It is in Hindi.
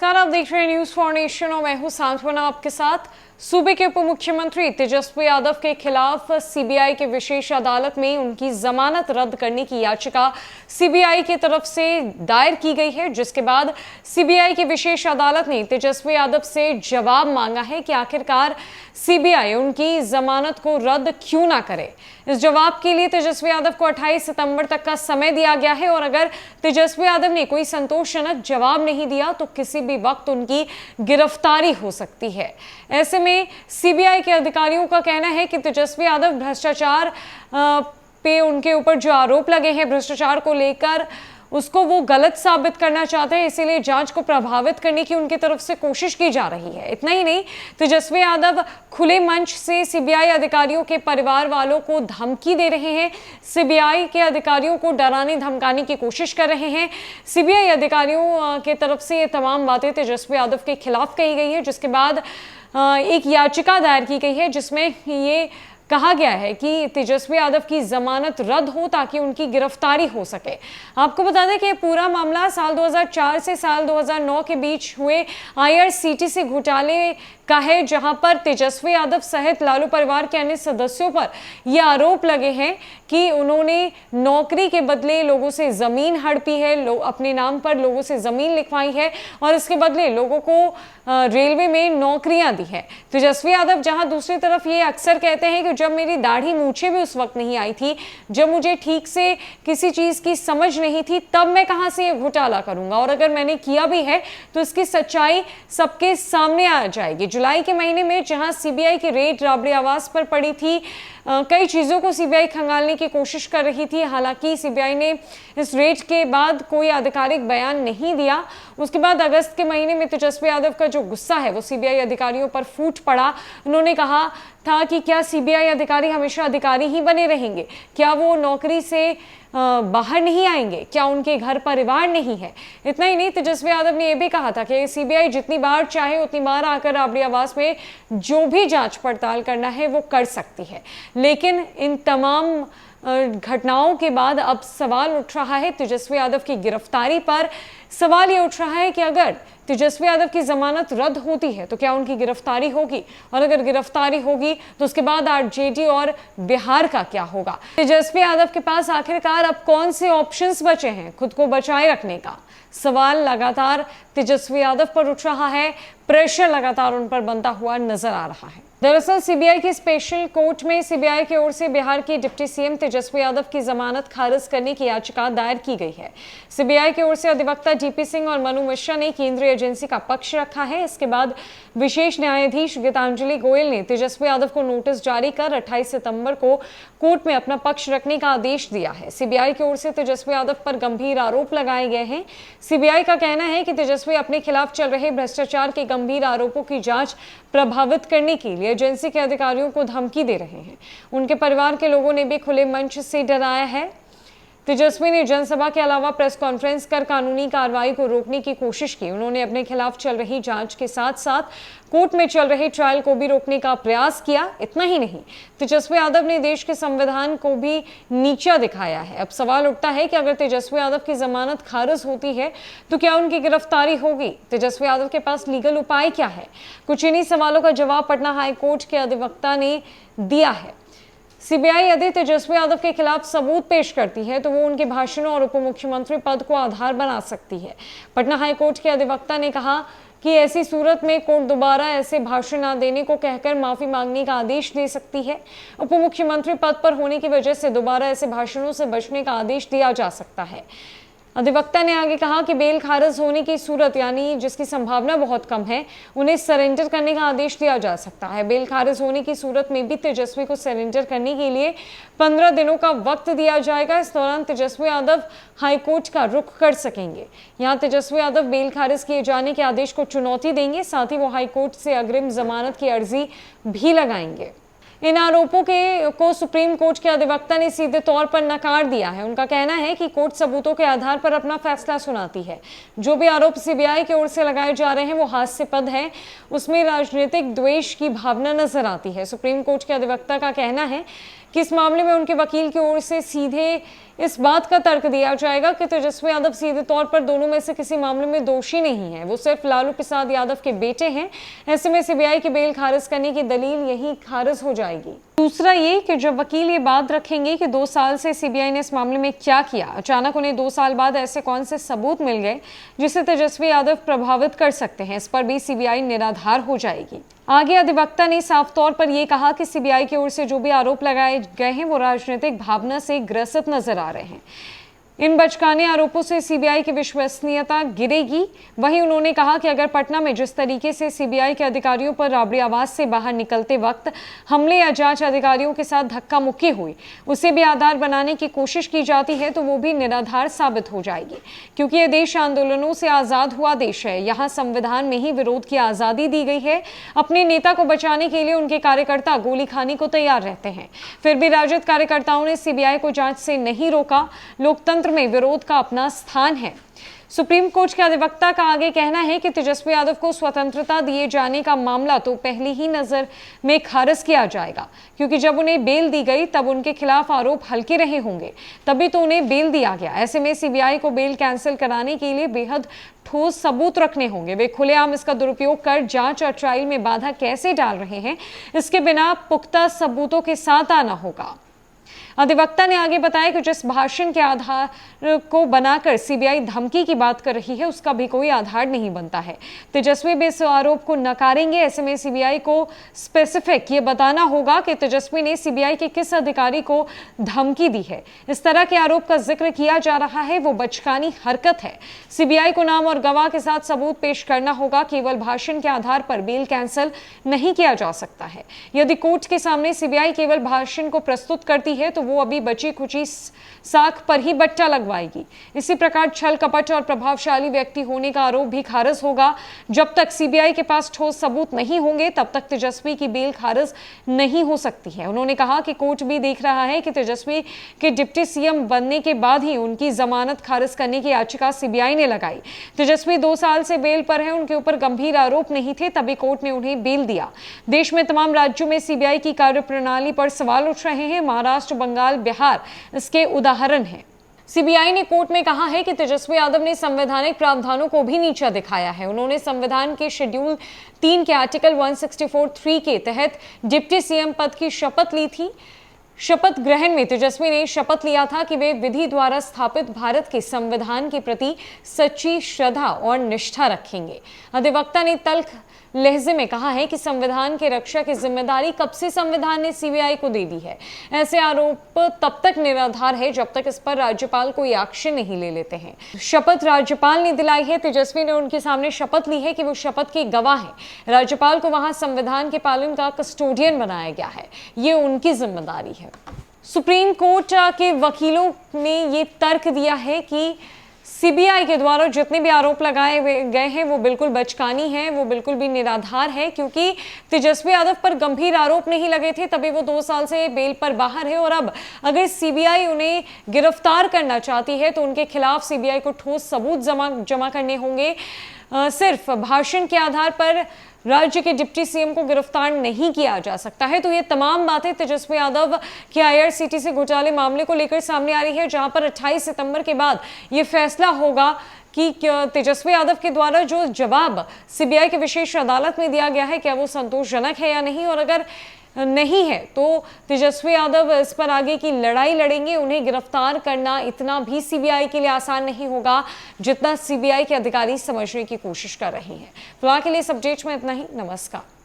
नमस्कार, आप देख रहे हैं न्यूज फॉर नेशन और मैं हूं सांत्वना आपके साथ। सूबे के उप मुख्यमंत्री तेजस्वी यादव के खिलाफ सीबीआई के विशेष अदालत में उनकी जमानत रद्द करने की याचिका सीबीआई की तरफ से दायर की गई है, जिसके बाद सीबीआई की विशेष अदालत ने तेजस्वी यादव से जवाब मांगा है कि आखिरकार सीबीआई उनकी जमानत को रद्द क्यों ना करे। इस जवाब के लिए तेजस्वी यादव को 28 सितंबर तक का समय दिया गया है और अगर तेजस्वी यादव ने कोई संतोषजनक जवाब नहीं दिया तो किसी भी वक्त उनकी गिरफ्तारी हो सकती है। ऐसे में सीबीआई के अधिकारियों का कहना है कि तेजस्वी यादव भ्रष्टाचार पे उनके ऊपर जो आरोप लगे हैं भ्रष्टाचार को लेकर उसको वो गलत साबित करना चाहते हैं, इसीलिए जांच को प्रभावित करने की उनकी तरफ से कोशिश की जा रही है। इतना ही नहीं, तेजस्वी यादव खुले मंच से सीबीआई अधिकारियों के परिवार वालों को धमकी दे रहे हैं, सीबीआई के अधिकारियों को डराने धमकाने की कोशिश कर रहे हैं। सीबीआई अधिकारियों के तरफ से ये तमाम बातें तेजस्वी यादव के खिलाफ कही गई है, जिसके बाद एक याचिका दायर की गई है जिसमें ये कहा गया है कि तेजस्वी यादव की जमानत रद्द हो ताकि उनकी गिरफ्तारी हो सके। आपको बता दें कि पूरा मामला साल 2004 से साल 2009 के बीच हुए आईआरसीटीसी घोटाले का है, जहां पर तेजस्वी यादव सहित लालू परिवार के अन्य सदस्यों पर यह आरोप लगे हैं कि उन्होंने नौकरी के बदले लोगों से जमीन हड़पी है, अपने नाम पर लोगों से जमीन लिखवाई है और इसके बदले लोगों को रेलवे में नौकरियां दी है। तेजस्वी यादव जहां दूसरी तरफ ये अक्सर कहते हैं कि जब मेरी दाढ़ी मूछे भी उस वक्त नहीं आई थी, जब मुझे ठीक से किसी चीज की समझ नहीं थी, तब मैं कहां से ये घोटाला करूंगा और अगर मैंने किया भी है तो इसकी सच्चाई सबके सामने आ जाएगी। जुलाई के महीने में जहां सीबीआई की रेड राबड़ी आवास पर पड़ी थी, कई चीजों को सीबीआई खंगालने की कोशिश कर रही थी। हालांकि सीबीआई ने इस रेड के बाद कोई आधिकारिक बयान नहीं दिया। उसके बाद अगस्त के महीने में तेजस्वी यादव का जो गुस्सा है वो सीबीआई अधिकारियों पर फूट पड़ा। उन्होंने कहा था कि क्या सीबीआई अधिकारी हमेशा अधिकारी ही बने रहेंगे, क्या वो नौकरी से बाहर नहीं आएंगे, क्या उनके घर परिवार नहीं है। इतना ही नहीं, तेजस्वी यादव ने यह भी कहा था कि सीबीआई जितनी बार चाहे उतनी बार आकर राबड़ी आवास में जो भी जांच पड़ताल करना है वो कर सकती है। लेकिन इन तमाम घटनाओं के बाद अब सवाल उठ रहा है तेजस्वी यादव की गिरफ्तारी पर। सवाल ये उठ रहा है कि अगर तेजस्वी यादव की जमानत रद्द होती है तो क्या उनकी गिरफ्तारी होगी, और अगर गिरफ्तारी होगी तो उसके बाद आरजेडी और बिहार का क्या होगा। तेजस्वी यादव के पास आखिरकार अब कौन से ऑप्शंस बचे हैं खुद को बचाए रखने का। सवाल लगातार तेजस्वी यादव पर उठ रहा है, प्रेशर लगातार उन पर बनता हुआ नजर आ रहा है। दरअसल सीबीआई की स्पेशल कोर्ट में सीबीआई की ओर से बिहार के डिप्टी सीएम तेजस्वी यादव की जमानत खारिज करने की याचिका दायर की गई है। सीबीआई की ओर से अधिवक्ता डीपी सिंह और मनु मिश्रा ने केंद्रीय एजेंसी का पक्ष रखा है। इसके बाद विशेष न्यायाधीश गीतांजलि गोयल ने तेजस्वी यादव को नोटिस जारी कर 28 सितंबर को कोर्ट में अपना पक्ष रखने का आदेश दिया है। सीबीआई की ओर से तेजस्वी यादव पर गंभीर आरोप लगाए गए हैं। सीबीआई का कहना है कि तेजस्वी अपने खिलाफ चल रहे भ्रष्टाचार के गंभीर आरोपों की जांच प्रभावित करने के लिए एजेंसी के अधिकारियों को धमकी दे रहे हैं। उनके परिवार के लोगों ने भी खुले मंच से डराया है। तेजस्वी ने जनसभा के अलावा प्रेस कॉन्फ्रेंस कर कानूनी कार्रवाई को रोकने की कोशिश की। उन्होंने अपने खिलाफ चल रही जांच के साथ साथ कोर्ट में चल रहे ट्रायल को भी रोकने का प्रयास किया। इतना ही नहीं, तेजस्वी यादव ने देश के संविधान को भी नीचा दिखाया है। अब सवाल उठता है कि अगर तेजस्वी यादव की जमानत खारिज होती है तो क्या उनकी गिरफ्तारी होगी। तेजस्वी यादव के पास लीगल उपाय क्या है। कुछ इन्हीं सवालों का जवाब पटना हाईकोर्ट के अधिवक्ता ने दिया है। सीबीआई यदि तेजस्वी यादव के खिलाफ सबूत पेश करती है तो वो उनके भाषणों और उप मुख्यमंत्री पद को आधार बना सकती है। पटना हाईकोर्ट के अधिवक्ता ने कहा कि ऐसी सूरत में कोर्ट दोबारा ऐसे भाषण न देने को कहकर माफी मांगने का आदेश दे सकती है। उप मुख्यमंत्री पद पर होने की वजह से दोबारा ऐसे भाषणों से बचने का आदेश दिया जा सकता है। अधिवक्ता ने आगे कहा कि बेल खारिज होने की सूरत, यानी जिसकी संभावना बहुत कम है, उन्हें सरेंडर करने का आदेश दिया जा सकता है। बेल खारिज होने की सूरत में भी तेजस्वी को सरेंडर करने के लिए 15 दिनों का वक्त दिया जाएगा। इस दौरान तेजस्वी यादव हाईकोर्ट का रुख कर सकेंगे। यहाँ तेजस्वी यादव बेल खारिज किए जाने के आदेश को चुनौती देंगे, साथ ही वो हाईकोर्ट से अग्रिम जमानत की अर्जी भी लगाएंगे। इन आरोपों को सुप्रीम कोर्ट के अधिवक्ता ने सीधे तौर पर नकार दिया है। उनका कहना है कि कोर्ट सबूतों के आधार पर अपना फैसला सुनाती है। जो भी आरोप सीबीआई की ओर से लगाए जा रहे हैं वो हास्यास्पद हैं, उसमें राजनीतिक द्वेष की भावना नजर आती है। सुप्रीम कोर्ट के अधिवक्ता का कहना है कि इस मामले में उनके वकील की ओर से सीधे इस बात का तर्क दिया जाएगा कि तेजस्वी यादव सीधे तौर पर दोनों में से किसी मामले में दोषी नहीं है, वो सिर्फ लालू प्रसाद यादव के बेटे हैं। ऐसे में सीबीआई की बेल खारिज करने की दलील यही खारिज हो जाएगी। दूसरा ये कि जब वकील ये बात रखेंगे कि 2 साल से सीबीआई ने इस मामले में क्या किया, अचानक उन्हें 2 साल बाद ऐसे कौन से सबूत मिल गए जिससे तेजस्वी यादव प्रभावित कर सकते हैं, इस पर भी सीबीआई निराधार हो जाएगी। आगे अधिवक्ता ने साफ तौर पर यह कहा कि सीबीआई की ओर से जो भी आरोप लगाए गए हैं वो राजनीतिक भावना से ग्रसित नजर आ रहे हैं। इन बचकाने आरोपों से सीबीआई की विश्वसनीयता गिरेगी। वहीं उन्होंने कहा कि अगर पटना में जिस तरीके से सीबीआई के अधिकारियों पर राबड़ी आवास से बाहर निकलते वक्त हमले या जांच अधिकारियों के साथ धक्का मुक्की हुई, उसे भी आधार बनाने की कोशिश की जाती है तो वो भी निराधार साबित हो जाएगी, क्योंकि ये देश आंदोलनों से आजाद हुआ देश है। यहाँ संविधान में ही विरोध की आजादी दी गई है। अपने नेता को बचाने के लिए उनके कार्यकर्ता गोली खाने को तैयार रहते हैं, फिर भी राजद कार्यकर्ताओं ने सीबीआई को जांच से नहीं रोका। लोकतंत्र में विरोध का अपना स्थान है। सुप्रीम कोर्ट के अधिवक्ता का आगे कहना है कि तेजस्वी यादव को स्वतंत्रता दिए जाने का मामला तो पहली ही नजर में खारिज किया जाएगा, क्योंकि जब उन्हें बेल दी गई तब उनके खिलाफ आरोप हल्के रहे होंगे, तभी तो उन्हें बेल दिया गया। ऐसे में सीबीआई को बेल कैंसिल कराने के लिए बेहद ठोस सबूत रखने होंगे। वे खुलेआम इसका दुरुपयोग कर जांच और ट्रायल में बाधा कैसे डाल रहे हैं, इसके बिना पुख्ता सबूतों के साथ आना होगा। अधिवक्ता ने आगे बताया कि जिस भाषण के आधार को बनाकर सीबीआई धमकी की बात कर रही है उसका भी कोई आधार नहीं बनता है। तेजस्वी भी इस आरोप को नकारेंगे। ऐसे में सीबीआई को स्पेसिफिक ये बताना होगा कि तेजस्वी ने सीबीआई के किस अधिकारी को धमकी दी है। इस तरह के आरोप का जिक्र किया जा रहा है वो बचकानी हरकत है। सीबीआई को नाम और गवाह के साथ सबूत पेश करना होगा। केवल भाषण के आधार पर बेल कैंसिल नहीं किया जा सकता है। यदि कोर्ट के सामने सीबीआई केवल भाषण को प्रस्तुत करती है तो वो अभी बची खुची साख पर ही बट्टा लगवाएगी। इसी प्रकार छल कपट और प्रभावशाली व्यक्ति होने का आरोप भी खारिज होगा। जब तक सीबीआई के पास ठोस सबूत नहीं होंगे तब तक तेजस्वी की बेल खारिज नहीं हो सकती है। उन्होंने कहा कि कोर्ट भी देख रहा है कि तेजस्वी के डिप्टी सीएम बनने के बाद ही उनकी जमानत खारिज करने की याचिका सीबीआई ने लगाई। तेजस्वी 2 साल से बेल पर है, उनके ऊपर गंभीर आरोप नहीं थे, तभी कोर्ट ने उन्हें बेल दिया। देश में तमाम राज्यों में सीबीआई की कार्यप्रणाली पर सवाल उठ रहे हैं। महाराष्ट्र, बंगाल, बिहार इसके उदाहरण हैं। सीबीआई ने कोर्ट में कहा है कि तेजस्वी यादव ने संवैधानिक प्रावधानों को भी नीचा दिखाया है। उन्होंने संविधान के शेड्यूल 3 के आर्टिकल 164(3) के तहत डिप्टी सीएम पद की शपथ ली थी। शपथ ग्रहण में तेजस्वी ने शपथ लिया था कि वे विधि द्वारा स्थापित भारत के संविधान के प्रति सच्ची श्रद्धा और निष्ठा रखेंगे। अधिवक्ता ने तल्ख लहजे में कहा है कि संविधान के रक्षा की जिम्मेदारी कब से संविधान ने सीबीआई को दे दी है। ऐसे आरोप तब तक निराधार है जब तक इस पर राज्यपाल कोई एक्शन नहीं ले लेते हैं। शपथ राज्यपाल ने दिलाई है। तेजस्वी ने उनके सामने शपथ ली है कि वो शपथ के गवाह हैं। राज्यपाल को वहां संविधान के पालन का कस्टोडियन बनाया गया है, ये उनकी जिम्मेदारी है। सुप्रीम कोर्ट के वकीलों ने ये तर्क दिया है कि सीबीआई के द्वारा जितने भी आरोप लगाए गए हैं वो बिल्कुल बचकानी है, वो बिल्कुल भी निराधार है, क्योंकि तेजस्वी यादव पर गंभीर आरोप नहीं लगे थे तभी वो 2 साल से बेल पर बाहर है। और अब अगर सीबीआई उन्हें गिरफ्तार करना चाहती है तो उनके खिलाफ सीबीआई को ठोस सबूत जमा करने होंगे। सिर्फ भाषण के आधार पर राज्य के डिप्टी सीएम को गिरफ्तार नहीं किया जा सकता है। तो ये तमाम बातें तेजस्वी यादव के आईआरसीटीसी घोटाले मामले को लेकर सामने आ रही है, जहां पर 28 सितंबर के बाद ये फैसला होगा कि तेजस्वी यादव के द्वारा जो जवाब सीबीआई की विशेष अदालत में दिया गया है क्या वो संतोषजनक है या नहीं। और अगर नहीं है तो तेजस्वी यादव इस पर आगे की लड़ाई लड़ेंगे। उन्हें गिरफ्तार करना इतना भी सीबीआई के लिए आसान नहीं होगा जितना सीबीआई के अधिकारी समझने की कोशिश कर रहे हैं। फिलहाल के लिए इस अपडेट में इतना ही। नमस्कार।